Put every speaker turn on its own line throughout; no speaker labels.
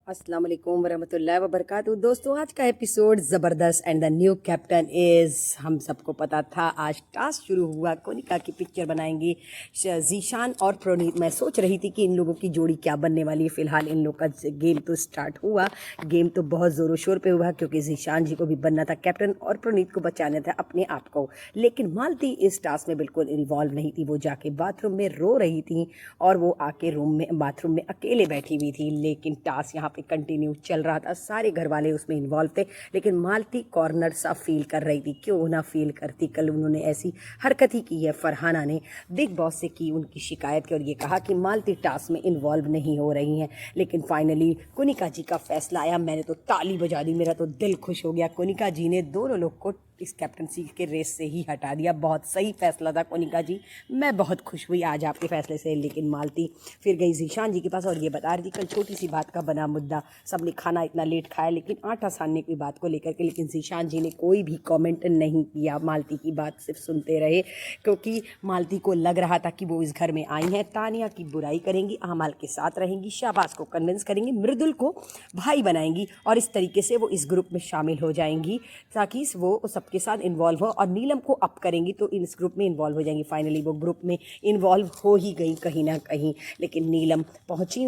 अस्सलाम वालेकुम वरहमतुल्लाहि वबरकातुहू। दोस्तों, आज का एपिसोड ज़बरदस्त and the new captain is. हम सबको पता था आज टास्क शुरू हुआ, कोनिका की पिक्चर बनाएंगी जीशान और प्रोनीत। मैं सोच रही थी कि इन लोगों की जोड़ी क्या बनने वाली है। फ़िलहाल इन लोग का गेम तो स्टार्ट हुआ। गेम तो बहुत ज़ोरों शोर पे हुआ क्योंकि जीशान जी को भी बनना था कैप्टन और प्रोनीत को बचाना था अपने आप को। लेकिन मालती इस टास्क में बिल्कुल इन्वॉल्व नहीं थी। वो जाके बाथरूम में रो रही थी और वो आके बाथरूम में अकेले बैठी हुई थी। लेकिन टास्क यहाँ पे कंटिन्यू चल रहा था, सारे घर वाले उसमें इन्वॉल्व थे। लेकिन मालती कॉर्नर सा फील कर रही थी। क्यों ना फील करती, कल उन्होंने ऐसी हरकत ही की है। फरहाना ने बिग बॉस से की उनकी शिकायत की और ये कहा कि मालती टास्क में इन्वॉल्व नहीं हो रही हैं। लेकिन फाइनली कोनिका जी का फैसला आया। मैंने तो ताली बजा दी, मेरा तो दिल खुश हो गया। कोनिका जी ने दोनों लोग को इस कैप्टनसी के रेस से ही हटा दिया। बहुत सही फैसला था कोनिका जी, मैं बहुत खुश हुई आज आपके फैसले से। लेकिन मालती फिर गई जीशान जी के पास और ये बता रही थी कल छोटी सी बात का बना मुद्दा, सबने खाना इतना लेट खाया लेकिन आटा सानने की बात को लेकर के। लेकिन जीशान जी ने कोई भी कमेंट नहीं किया, मालती की बात सिर्फ सुनते रहे क्योंकि मालती को लग रहा था कि वो इस घर में आई हैं, तानिया की बुराई करेंगी, आमाल के साथ रहेंगी, शाहबाज को कन्विंस करेंगी, मृदुल को भाई बनाएंगी और इस तरीके से वो इस ग्रुप में शामिल हो जाएंगी ताकि वो सबके साथ इन्वॉल्व हो और नीलम को अप करेंगी तो इस ग्रुप में इन्वॉल्व हो जाएंगी। फाइनली वो ग्रुप में इन्वॉल्व हो ही गई कहीं ना कहीं। लेकिन नीलम पहुंची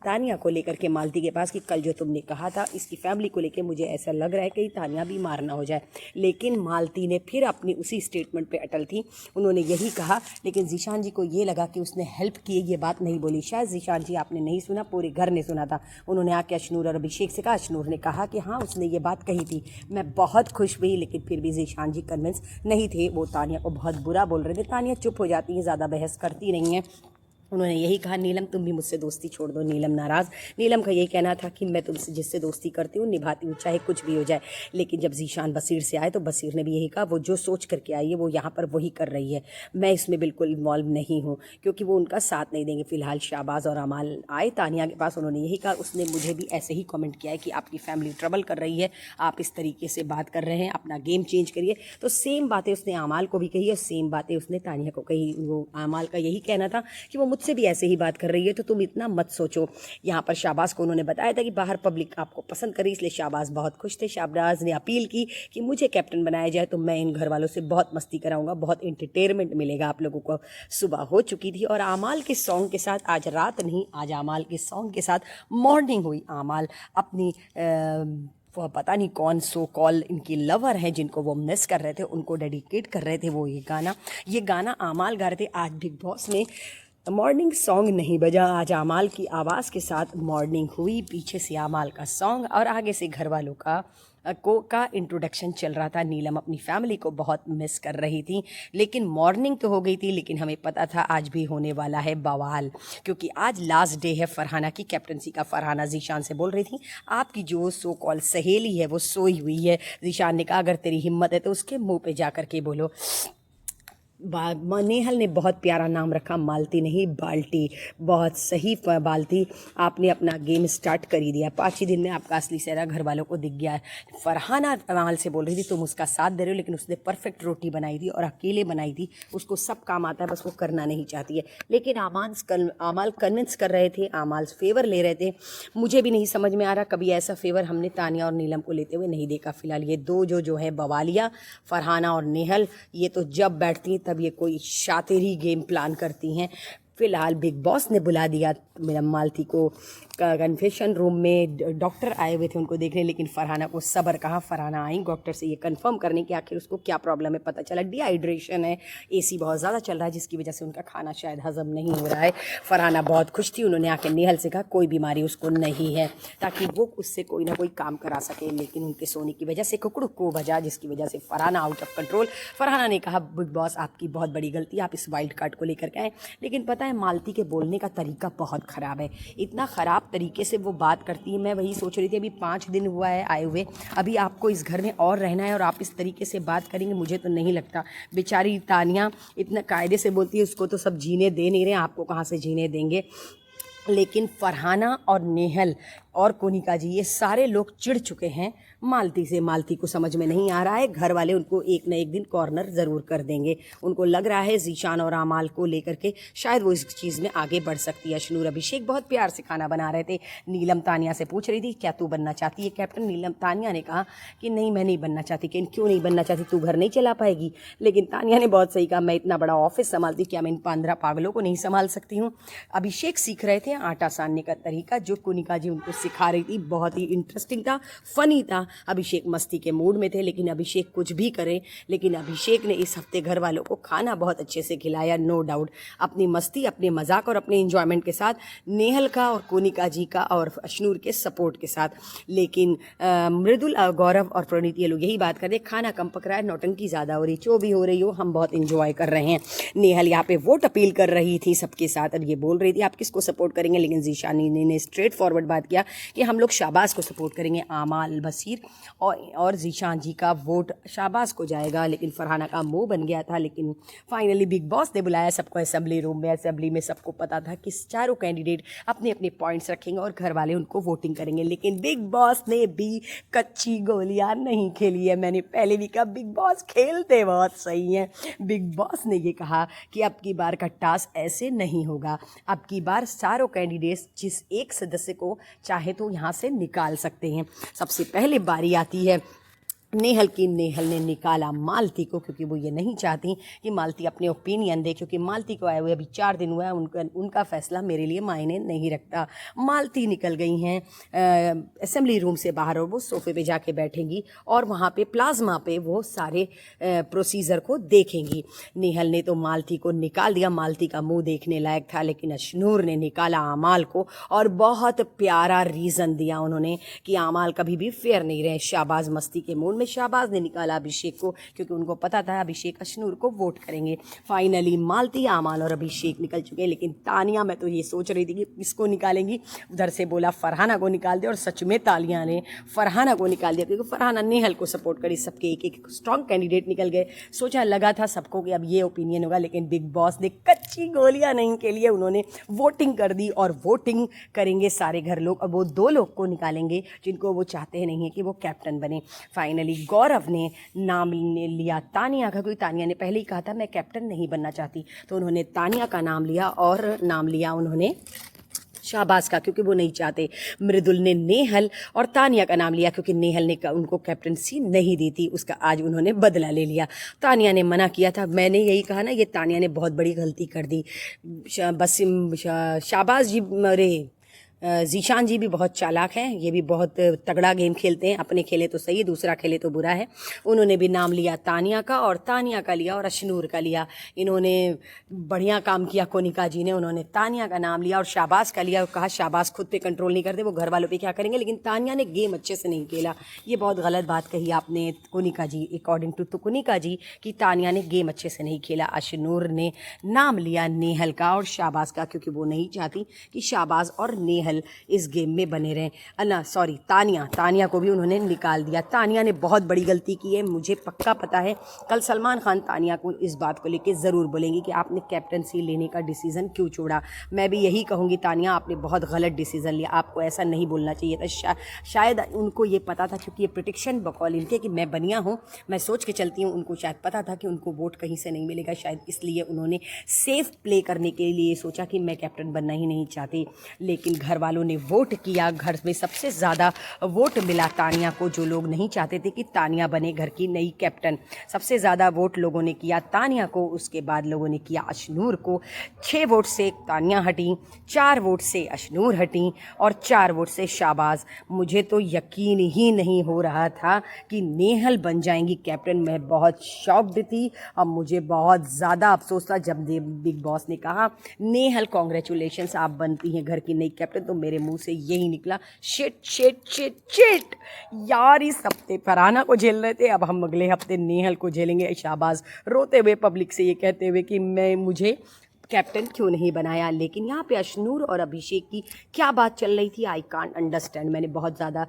तानिया को लेकर के मालती के पास कि कल जो तुमने कहा था इसकी फैमिली को लेकर मुझे ऐसा लग रहा है कि तानिया भी मारना हो जाए। लेकिन मालती ने फिर अपनी उसी स्टेटमेंट पे अटल थी, उन्होंने यही कहा। लेकिन जीशान जी को ये लगा कि उसने हेल्प की, ये बात नहीं बोली। शायद जीशान जी आपने नहीं सुना, पूरे घर ने सुना था। उन्होंने आके अशनूर और अभिषेक से कहा, अशनूर ने कहा कि हाँ उसने ये बात कही थी। मैं बहुत खुश हुई लेकिन फिर भी जीशान जी कन्विंस नहीं थे। वो तानिया को बहुत बुरा बोल रहे थे। तानिया चुप हो जाती है, ज़्यादा बहस करती नहीं है। उन्होंने यही कहा नीलम तुम भी मुझसे दोस्ती छोड़ दो। नीलम नाराज़। नीलम का यही कहना था कि मैं तुमसे जिससे दोस्ती करती हूँ निभाती हूँ चाहे कुछ भी हो जाए। लेकिन जब जीशान बसीर से आए तो बसीर ने भी यही कहा वो जो सोच करके आई है वो यहाँ पर वही कर रही है, मैं इसमें बिल्कुल इन्वॉल्व नहीं हूँ क्योंकि वो उनका साथ नहीं देंगे। फिलहाल शाहबाज और अमाल आए तानिया के पास, उन्होंने यही कहा, उसने मुझे भी ऐसे ही कमेंट किया है कि आपकी फैमिली ट्रबल कर रही है, आप इस तरीके से बात कर रहे हैं, अपना गेम चेंज करिए। तो सेम बातें उसने अमाल को भी कही और सेम बातें उसने तानिया को कही। वो अमाल का यही कहना था कि वो मुझसे भी ऐसे ही बात कर रही है तो तुम इतना मत सोचो। यहाँ पर शाहबाज को उन्होंने बताया था कि बाहर पब्लिक आपको पसंद करी, इसलिए शाहबाज बहुत खुश थे। शाहबाज ने अपील की कि मुझे कैप्टन बनाया जाए तो मैं इन घर वालों से बहुत मस्ती कराऊंगा, बहुत एंटरटेनमेंट मिलेगा आप लोगों को। सुबह हो चुकी थी और आमाल के सॉन्ग के साथ, आज रात नहीं आज आमाल के सॉन्ग के साथ मॉर्निंग हुई। आमाल अपनी वो पता नहीं कौन सो कॉल इनकी लवर हैं जिनको वो मिस कर रहे थे उनको डेडिकेट कर रहे थे वो ये गाना आमाल गा रहे थे। आज बिग बॉस ने मॉर्निंग सॉन्ग नहीं बजा, आज आमाल की आवाज़ के साथ मॉर्निंग हुई। पीछे से आमाल का सॉन्ग और आगे से घर वालों का इंट्रोडक्शन चल रहा था। नीलम अपनी फैमिली को बहुत मिस कर रही थी। लेकिन मॉर्निंग तो हो गई थी लेकिन हमें पता था आज भी होने वाला है बवाल क्योंकि आज लास्ट डे है फरहाना की कैप्टनसी का। फरहाना जीशान से बोल रही थी आपकी जो सो कॉल सहेली है वो सोई हुई है। जीशान ने कहा अगर तेरी हिम्मत है तो उसके मुंह पे जा कर के बोलो। नेहल ने बहुत प्यारा नाम रखा, मालती नहीं बाल्टी। बहुत सही बाल्टी, आपने अपना गेम स्टार्ट कर ही दिया। 5 ही दिन में आपका असली चेहरा घर वालों को दिख गया है। फरहाना अमाल से बोल रही थी तुम उसका साथ दे रहे हो लेकिन उसने परफेक्ट रोटी बनाई थी और अकेले बनाई थी, उसको सब काम आता है बस वो करना नहीं चाहती है। लेकिन आमाल कन्विंस कर रहे थे, आमाल फेवर ले रहे थे। मुझे भी नहीं समझ में आ रहा कभी ऐसा फेवर हमने तानिया और नीलम को लेते हुए नहीं देखा। फिलहाल ये दो जो है बवालिया, फरहाना और नेहल, ये तो जब बैठती हैं तब ये कोई शातिरी गेम प्लान करती हैं। फिलहाल बिग बॉस ने बुला दिया मेरा मालती को कन्फेशन रूम में। डॉक्टर आए हुए थे उनको देखने लेकिन फरहाना को सब्र कहा। फरहाना आई डॉक्टर से ये कंफर्म करने कि आखिर उसको क्या प्रॉब्लम है। पता चला डिहाइड्रेशन है, एसी बहुत ज़्यादा चल रहा है जिसकी वजह से उनका खाना शायद हजम नहीं हो रहा है। फरहाना बहुत खुश थी, उन्होंने आके नेहल से कहा कोई बीमारी उसको नहीं है ताकि वो उससे कोई ना कोई काम करा सके। लेकिन उनके सोने की वजह से कुकड़ुक को बजा जिसकी वजह से Farhana out of control. Farhana ने कहा बिग बॉस आपकी बहुत बड़ी गलती, आप इस वाइल्ड कार्ड को लेकर के आए। लेकिन पता है मालती के बोलने का तरीका बहुत ख़राब है, इतना ख़राब तरीके से वो बात करती है। मैं वही सोच रही थी अभी 5 दिन हुआ है आए हुए, अभी आपको इस घर में और रहना है और आप इस तरीके से बात करेंगे, मुझे तो नहीं लगता। बेचारी तानिया इतना कायदे से बोलती है, उसको तो सब जीने दे नहीं रहे, आपको कहाँ से जीने देंगे। लेकिन फरहाना और नेहल और कोनिका जी, ये सारे लोग चिढ़ चुके हैं मालती से। मालती को समझ में नहीं आ रहा है, घर वाले उनको एक न एक दिन कॉर्नर ज़रूर कर देंगे। उनको लग रहा है ज़ीशान और आमाल को लेकर के शायद वो इस चीज़ में आगे बढ़ सकती है। अशनूर अभिषेक बहुत प्यार से खाना बना रहे थे। नीलम तानिया से पूछ रही थी क्या तू बनना चाहती है कैप्टन। नीलम तानिया ने कहा कि नहीं, मैं नहीं बनना चाहती। कि क्यों नहीं बनना चाहती, तू घर नहीं चला पाएगी। लेकिन तानिया ने बहुत सही कहा, मैं इतना बड़ा ऑफिस संभालती, क्या मैं इन 15 पागलों को नहीं संभाल सकती हूँ। अभिषेक सीख रहे थे आटा सानने का तरीका, जो कोनिका जी उनको सिखा रही थी। बहुत ही इंटरेस्टिंग था, फनी था। अभिषेक मस्ती के मूड में थे, लेकिन अभिषेक कुछ भी करे, लेकिन अभिषेक ने इस हफ्ते घर वालों को खाना बहुत अच्छे से खिलाया, नो डाउट। अपनी मस्ती, अपने मजाक और अपने इंजॉयमेंट के साथ, नेहल का और कोनिका जी का और अशनूर के सपोर्ट के साथ। लेकिन मृदुल, गौरव और प्रणीत ये लोग यही बात कर रहे, खाना कम पक रहा है, नौटंकी ज़्यादा हो रही, जो भी हो रही हो हम बहुत इंजॉय कर रहे हैं। नेहल यहाँ पे वोट अपील कर रही थी सबके साथ, और ये बोल रही थी आप किसको सपोर्ट करेंगे। लेकिन ज़ीशानी ने स्ट्रेट फॉरवर्ड बात किया कि हम लोग शाहबाज को सपोर्ट करेंगे। आमाल, बसीर और ज़ीशान जी का वोट शाहबाज को जाएगा। लेकिन फरहाना का मुंह बन गया था। लेकिन फाइनली बिग बॉस ने बुलाया सबको असेंबली रूम में। असेंबली में सबको पता था कि चारों कैंडिडेट अपने अपने पॉइंट्स रखेंगे और घर वाले उनको वोटिंग करेंगे। लेकिन बिग बॉस ने भी कच्ची गोलियां नहीं खेली है। मैंने पहले भी कहा बिग बॉस खेलते बहुत सही हैं। बिग बॉस ने ये कहा कि अब की बार का टास्क ऐसे नहीं होगा। अब की बार चारों कैंडिडेट्स जिस एक सदस्य को चाहे तो यहाँ से निकाल सकते हैं। सबसे पहले बारी आती है नेहल की। नेहल ने निकाला मालती को, क्योंकि वो ये नहीं चाहती कि मालती अपने ओपिनियन दे, क्योंकि मालती को आए हुए अभी 4 दिन हुआ है। उनका फैसला मेरे लिए मायने नहीं रखता। मालती निकल गई हैं असेंबली रूम से बाहर, और वो सोफे पे जाके बैठेंगी और वहाँ पे प्लाज्मा पे वो सारे प्रोसीजर को देखेंगी। नेहल ने तो मालती को निकाल दिया। मालती का मुंह देखने लायक था, लेकिन अशनूर ने निकाला आमाल को, और बहुत प्यारा रीज़न दिया उन्होंने कि आमाल कभी भी फेयर नहीं रहे। शाहबाज मस्ती के मूड में शाहबाज ने निकाला अभिषेक को, क्योंकि उनको पता था अभिषेक अशनूर को वोट करेंगे। फाइनली मालती, आमाल और अभिषेक निकल चुके हैं। लेकिन तानिया, मैं तो ये सोच रही थी कि किसको निकालेंगी। उधर से बोला फरहाना को निकाल दे, और सच में तालिया ने फरहाना को निकाल दिया, क्योंकि फरहाना नेहल को सपोर्ट करी। सबके एक एक स्ट्रॉन्ग कैंडिडेट निकल गए। सोचा लगा था सबको कि अब ये ओपिनियन होगा, लेकिन बिग बॉस ने कच्ची गोलियां नहीं के लिए उन्होंने वोटिंग कर दी, और वोटिंग करेंगे सारे घर लोग। और वो 2 लोग को निकालेंगे जिनको वो चाहते नहीं है कि वो कैप्टन बने। फाइनली गौरव ने नाम लिया तानिया का, क्योंकि तानिया ने पहले ही कहा था मैं कैप्टन नहीं बनना चाहती। तो उन्होंने तानिया का नाम लिया, और नाम लिया उन्होंने शाहबाज का, क्योंकि वो नहीं चाहते। मृदुल ने नेहल और तानिया का नाम लिया, क्योंकि नेहल ने उनको कैप्टनसी नहीं दी थी। उसका आज उन्होंने बदला ले लिया। तानिया ने मना किया था। मैंने यही कहा ना, ये तानिया ने बहुत बड़ी गलती कर दी। शाहबाज जी, अरे ज़ीशान जी भी बहुत चालाक हैं। ये भी बहुत तगड़ा गेम खेलते हैं। अपने खेले तो सही, दूसरा खेले तो बुरा है। उन्होंने भी नाम लिया तानिया का, और तानिया का लिया, और अशनूर का लिया। इन्होंने बढ़िया काम किया। कोनिका जी ने, उन्होंने तानिया का नाम लिया और शाहबाज का लिया, और कहा शाहबाज खुद पे कंट्रोल नहीं करते, वो घर वालों पे क्या करेंगे। लेकिन तानिया ने गेम अच्छे से नहीं खेला। ये बहुत गलत बात कही आपने कोनिका जी, अकॉर्डिंग टू कोनिका जी, कि तानिया ने गेम अच्छे से नहीं खेला। अशनूर ने नाम लिया नेहल का और शाहबाज का, क्योंकि वो नहीं चाहती कि शाहबाज और नेहल इस गेम में बने रहें। तानिया को भी उन्होंने निकाल दिया। तानिया ने बहुत बड़ी गलती की है, मुझे पक्का पता है। कल सलमान खान तानिया को इस बात को लेके ज़रूर बोलेंगे कि आपने कैप्टनसी लेने का डिसीज़न क्यों छोड़ा। मैं भी यही कहूँगी, तानिया आपने बहुत गलत डिसीज़न लिया, आपको ऐसा नहीं बोलना चाहिए था। शायद उनको ये पता था, क्योंकि ये प्रिडिक्शन बकौल इनके कि मैं बनिया हूँ, मैं सोच के चलती हूँ। उनको शायद पता था कि उनको वोट कहीं से नहीं मिलेगा, शायद इसलिए उन्होंने सेफ प्ले करने के लिए सोचा कि मैं कैप्टन बनना ही नहीं चाहती। लेकिन घर वालों ने वोट किया। घर में सबसे ज़्यादा वोट मिला तानिया को, जो लोग नहीं चाहते थे कि तानिया बने घर की नई कैप्टन। सबसे ज़्यादा वोट लोगों ने किया तानिया को, उसके बाद लोगों ने किया अशनूर को। 6 वोट से तानिया हटी, 4 वोट से अशनूर हटी, और 4 वोट से शाहबाज। मुझे तो यकीन ही नहीं हो रहा था कि नेहल बन जाएंगी कैप्टन। मैं बहुत शॉक्ड थी, और मुझे बहुत ज़्यादा अफसोस था जब बिग बॉस ने कहा नेहल कॉन्ग्रेचुलेशंस, आप बनती हैं घर की नई कैप्टन। तो मेरे मुंह से यही निकला, शिट शिट शिट शिट यार। इस हफ्ते फरहाना को झेल रहे थे, अब हम अगले हफ्ते नेहल को झेलेंगे। शाहबाज रोते हुए पब्लिक से ये कहते हुए कि मुझे कैप्टन क्यों नहीं बनाया। लेकिन यहाँ पे अशनूर और अभिषेक की क्या बात चल रही थी, आई कांट अंडरस्टैंड। मैंने बहुत ज़्यादा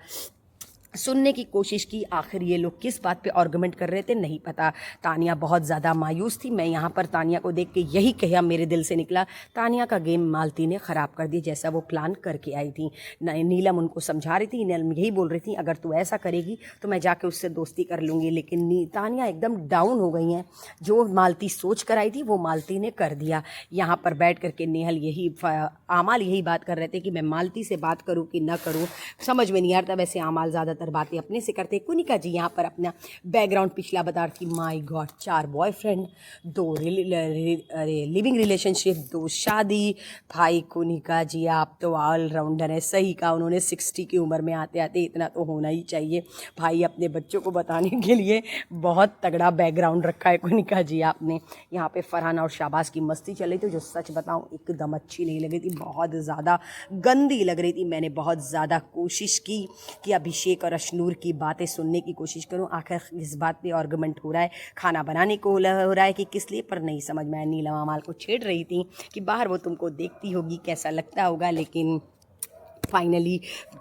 सुनने की कोशिश की। आखिर ये लोग किस बात पे आर्गुमेंट कर रहे थे नहीं पता। तानिया बहुत ज़्यादा मायूस थी। मैं यहाँ पर तानिया को देख के यही कहा मेरे दिल से निकला, तानिया का गेम मालती ने ख़राब कर दिया जैसा वो प्लान करके आई थी। नीलम उनको समझा रही थी, नीलम यही बोल रही थी अगर तू ऐसा करेगी तो मैं जाके उससे दोस्ती कर लूँगी। लेकिन तानिया एकदम डाउन हो गई हैं। जो मालती सोच कर आई थी वो मालती ने कर दिया। यहाँ पर बैठ करके नेहल आमाल यही बात कर रहे थे कि मैं मालती से बात करूँ कि ना करूँ, समझ में नहीं आता। वैसे आमाल ज़्यादातर बातें अपने से करते। कुनिका जी यहाँ पर अपना बैकग्राउंड पिछला बता रही थी। My God, 4 boyfriend, 2 living relationship, 2 शादी। भाई कुनिका जी आप तो ऑलराउंडर है। सही कहा उन्होंने, 60 की उम्र में आते आते इतना तो होना ही चाहिए। भाई अपने बच्चों को बताने के लिए बहुत तगड़ा बैकग्राउंड रखा है कुनिका जी आपने। यहाँ पे फरहाना और शाबाश की मस्ती चल रही थी, जो सच बताऊँ एकदम अच्छी नहीं लग रही थी, बहुत ज़्यादा गंदी लग रही थी। मैंने बहुत ज़्यादा कोशिश की कि अभिषेक और अशनूर की बातें सुनने की कोशिश करूं। आखिर इस बात पे आर्गुमेंट हो रहा है, खाना बनाने को हो रहा है कि किस लिए, पर नहीं समझ में आया। नीलम आमाल को छेड़ रही थी कि बाहर वो तुमको देखती होगी, कैसा लगता होगा। लेकिन फाइनली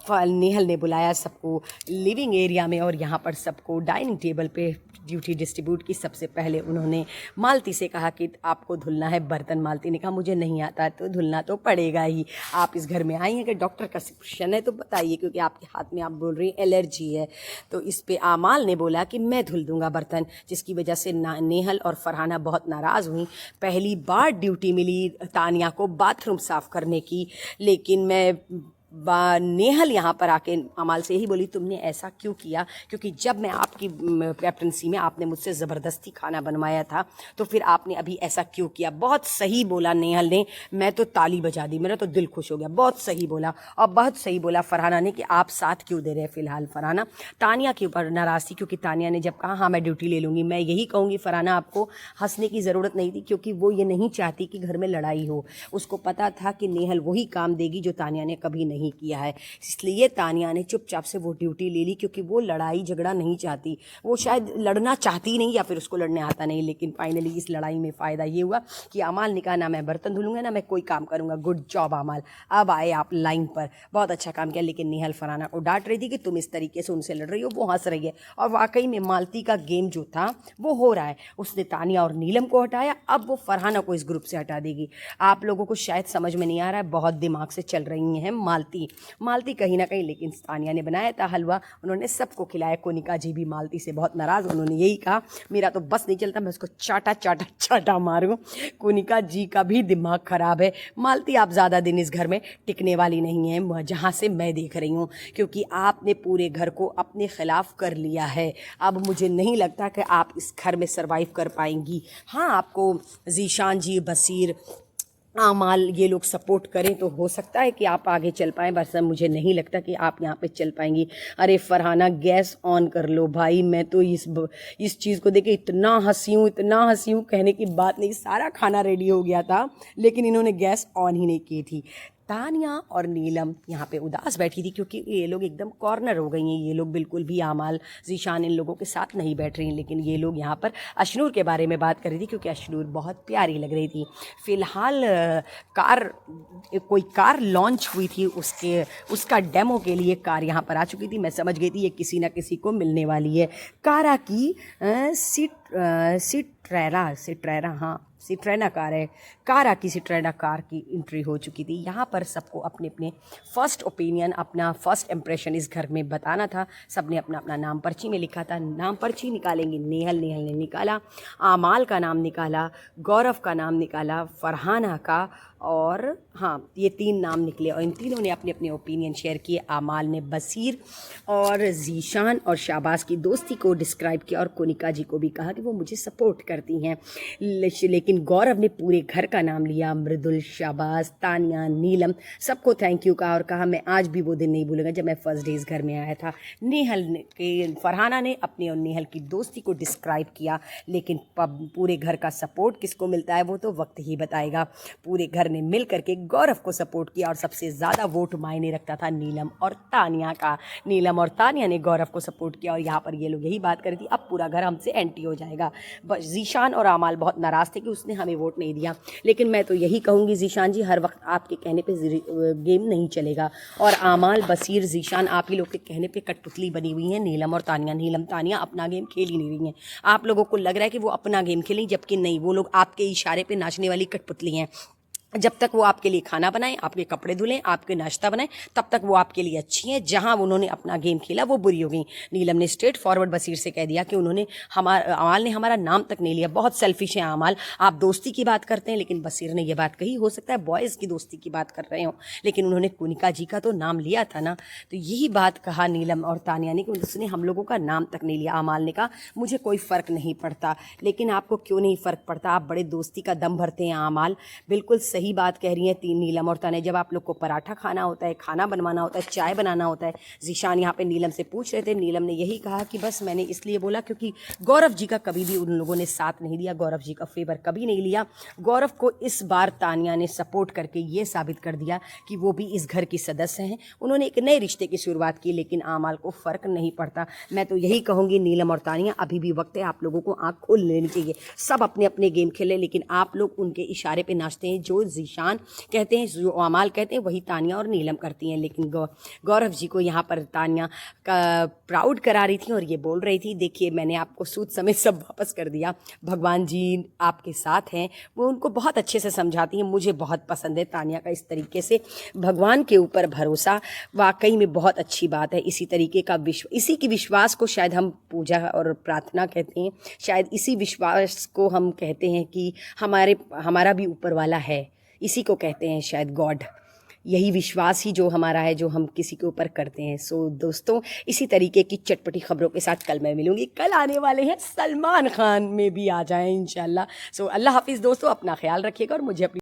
नेहल ने बुलाया सबको लिविंग एरिया में और यहाँ पर सबको डाइनिंग टेबल पे ड्यूटी डिस्ट्रीब्यूट की। सबसे पहले उन्होंने मालती से कहा कि आपको धुलना है बर्तन। मालती ने कहा मुझे नहीं आता तो धुलना तो पड़ेगा ही। आप इस घर में आई हैं कि डॉक्टर का प्रिस्क्रिप्शन है तो बताइए, क्योंकि आपके हाथ में आप बोल रही हैं एलर्जी है। तो इस पे आमाल ने बोला कि मैं धुल दूंगा बर्तन, जिसकी वजह से नेहल और फरहाना बहुत नाराज़ हुई। पहली बार ड्यूटी मिली तानिया को बाथरूम साफ़ करने की, लेकिन मैं नेहल यहाँ पर आके अमाल से यही बोली तुमने ऐसा क्यों किया, क्योंकि जब मैं आपकी कैप्टनसी में आपने मुझसे ज़बरदस्ती खाना बनवाया था तो फिर आपने अभी ऐसा क्यों किया। बहुत सही बोला नेहल ने, मैं तो ताली बजा दी, मेरा तो दिल खुश हो गया। बहुत सही बोला, और बहुत सही बोला फरहाना ने कि आप साथ क्यों दे रहे हैं। फ़िलहाल फरहाना तानिया के ऊपर नाराज़ थी, क्योंकि तानिया ने जब कहा हाँ मैं ड्यूटी ले लूँगी। मैं यही कहूँगी फरहाना आपको हंसने की ज़रूरत नहीं थी, क्योंकि वो ये नहीं चाहती कि घर में लड़ाई हो। उसको पता था कि नेहल वही काम देगी जो तानिया ने कभी नहीं किया है, इसलिए तानिया ने चुपचाप से वो ड्यूटी ले ली, क्योंकि वो लड़ाई झगड़ा नहीं चाहती। वो शायद लड़ना चाहती नहीं या फिर उसको लड़ने आता नहीं। लेकिन फाइनली इस लड़ाई में फ़ायदा ये हुआ कि अमाल ने कहा ना मैं बर्तन धुलूंगा ना मैं कोई काम करूंगा। गुड जॉब अमाल, अब आए आप लाइन पर, बहुत अच्छा काम किया। लेकिन नेहल फरहाना को डांट रही थी कि तुम इस तरीके से उनसे लड़ रही हो। वो हंस रही है और वाकई में मालती का गेम जो था वो हो रहा है। उसने तानिया और नीलम को हटाया, अब वो फरहाना को इस ग्रुप से हटा देगी। आप लोगों को शायद समझ में नहीं आ रहा है, बहुत दिमाग से चल रही हैं मालती कहीं ना कहीं। लेकिन तानिया ने बनाया था हलवा, उन्होंने सबको खिलाया। कोनिका जी भी मालती से बहुत नाराज़, उन्होंने यही कहा मेरा तो बस नहीं चलता, मैं उसको चाटा चाटा चाटा मारूं। कोनिका जी का भी दिमाग खराब है। मालती आप ज़्यादा दिन इस घर में टिकने वाली नहीं है, जहाँ से मैं देख रही हूँ, क्योंकि आपने पूरे घर को अपने खिलाफ कर लिया है। अब मुझे नहीं लगता कि आप इस घर में सरवाइव कर पाएंगी। हाँ, आपको जीशान जी, बसीर, आमाल ये लोग सपोर्ट करें तो हो सकता है कि आप आगे चल पाएँ, बस मुझे नहीं लगता कि आप यहाँ पे चल पाएंगी। अरे फरहाना गैस ऑन कर लो भाई, मैं तो इस चीज़ को देख के इतना हंसी हूँ, कहने की बात नहीं। सारा खाना रेडी हो गया था लेकिन इन्होंने गैस ऑन ही नहीं की थी। तानिया और नीलम यहाँ पे उदास बैठी थी, क्योंकि ये लोग एकदम कॉर्नर हो गई हैं। ये लोग बिल्कुल भी आमाल, जीशान इन लोगों के साथ नहीं बैठ रही हैं। लेकिन ये लोग यहाँ पर अशनूर के बारे में बात कर रही थी, क्योंकि अशनूर बहुत प्यारी लग रही थी। फ़िलहाल कोई कार लॉन्च हुई थी, उसका डेमो के लिए कार यहाँ पर आ चुकी थी। मैं समझ गई थी ये किसी ना किसी को मिलने वाली है। कारा की सिट्रेरा, हाँ सिट्रेना कार है। कारा की सिट्रेना कार की एंट्री हो चुकी थी। यहाँ पर सबको अपने अपने फर्स्ट ओपिनियन, अपना फर्स्ट इंप्रेशन इस घर में बताना था। सबने अपना अपना नाम पर्ची में लिखा था। नाम पर्ची निकालेंगे। नेहल ने निकाला, आमाल का नाम निकाला, गौरव का नाम निकाला, फरहाना का, और हाँ ये 3 नाम निकले और इन तीनों ने अपने अपने ओपिनियन शेयर किए। आमाल ने बसीर और जीशान और शाबाश की दोस्ती को डिस्क्राइब किया, और कोनिका जी को भी कहा कि वो मुझे सपोर्ट करती हैं। लेकिन गौरव ने पूरे घर का नाम लिया, मृदुल, शाबाश, तानिया, नीलम, सबको थैंक यू कहा और कहा मैं आज भी वो दिन नहीं भूलूंगा जब मैं फर्स्ट डे इस घर में आया था। फरहाना ने अपने और नेहल की दोस्ती को डिस्क्राइब किया, लेकिन पूरे घर का सपोर्ट किसको मिलता है वो तो वक्त ही बताएगा। पूरे घर ने मिल करके गौरव को सपोर्ट किया और सबसे ज़्यादा वोट मायने रखता था नीलम और तानिया का। नीलम और तानिया ने गौरव को सपोर्ट किया और यहाँ पर ये लोग यही बात कर रही थी अब पूरा घर हमसे एंटी हो जाएगा। बस जीशान और आमाल बहुत नाराज़ थे कि उसने हमें वोट नहीं दिया। लेकिन मैं तो यही कहूँगी ज़ीशान जी, हर वक्त आपके कहने पे गेम नहीं चलेगा। और आमाल, बसीर, ज़ीशान आप ही लोग के कहने पे कठपुतली बनी हुई है नीलम और तानिया। नीलम तानिया अपना गेम खेल ही नहीं रही हैं। आप लोगों को लग रहा है कि वो अपना गेम खेलें, जबकि नहीं, वो लोग आपके इशारे पे नाचने वाली कठपुतली हैं। जब तक वो आपके लिए खाना बनाएं, आपके कपड़े धुलें, आपके नाश्ता बनाएं, तब तक वो आपके लिए अच्छी हैं। जहां उन्होंने अपना गेम खेला वो बुरी हो गई। नीलम ने स्ट्रेट फॉरवर्ड बसीर से कह दिया कि उन्होंने अमाल ने हमारा नाम तक नहीं लिया। बहुत सेल्फिश है अमाल, आप दोस्ती की बात करते हैं, लेकिन बसीर ने ये बात कही, हो सकता है बॉयज़ की दोस्ती की बात कर रहे हो, लेकिन उन्होंने कोनिका जी का तो नाम लिया था ना। तो यही बात कहा नीलम और तानिया ने कि उसने हम लोगों का नाम तक नहीं लिया। अमाल ने कहा मुझे कोई फ़र्क नहीं पड़ता। लेकिन आपको क्यों नहीं फ़र्क पड़ता? आप बड़े दोस्ती का दम भरते हैं अमाल। बिल्कुल सही बात कह रही हैं तीन नीलम और तानिया। जब आप लोग को पराठा खाना होता है, खाना बनवाना होता है, चाय बनाना होता है, ज़ीशान यहाँ पे नीलम से पूछ रहे थे, नीलम ने यही कहा कि बस मैंने इसलिए बोला क्योंकि गौरव जी का कभी भी उन लोगों ने साथ नहीं दिया, गौरव जी का फेवर कभी नहीं लिया। गौरव को इस बार तानिया ने सपोर्ट करके ये साबित कर दिया कि वो भी इस घर की सदस्य हैं। उन्होंने एक नए रिश्ते की शुरुआत की, लेकिन आमाल को फ़र्क नहीं पड़ता। मैं तो यही कहूँगी नीलम और तानिया, अभी भी वक्त है, आप लोगों को आँख खोल लेनी चाहिए। सब अपने अपने गेम खेले, लेकिन आप लोग उनके इशारे पे नाचते हैं। जो ज़ीशान कहते हैं, जो अमाल कहते हैं, वही तानिया और नीलम करती हैं। लेकिन गौरव जी को यहाँ पर तानिया का प्राउड करा रही थी और ये बोल रही थी, देखिए मैंने आपको सूद समेत सब वापस कर दिया, भगवान जी आपके साथ हैं। वो उनको बहुत अच्छे से समझाती हैं। मुझे बहुत पसंद है तानिया का इस तरीके से भगवान के ऊपर भरोसा, वाकई में बहुत अच्छी बात है। इसी तरीके का इसी की विश्वास को शायद हम पूजा और प्रार्थना कहते हैं। शायद इसी विश्वास को हम कहते हैं कि हमारा भी ऊपर वाला है, इसी को कहते हैं शायद गॉड। यही विश्वास ही जो हमारा है, जो हम किसी के ऊपर करते हैं। सो दोस्तों, इसी तरीके की चटपटी खबरों के साथ कल मैं मिलूंगी। कल आने वाले हैं सलमान खान में भी आ जाएं इंशाल्लाह। सो अल्लाह हाफिज़ दोस्तों, अपना ख्याल रखिएगा और मुझे अपनी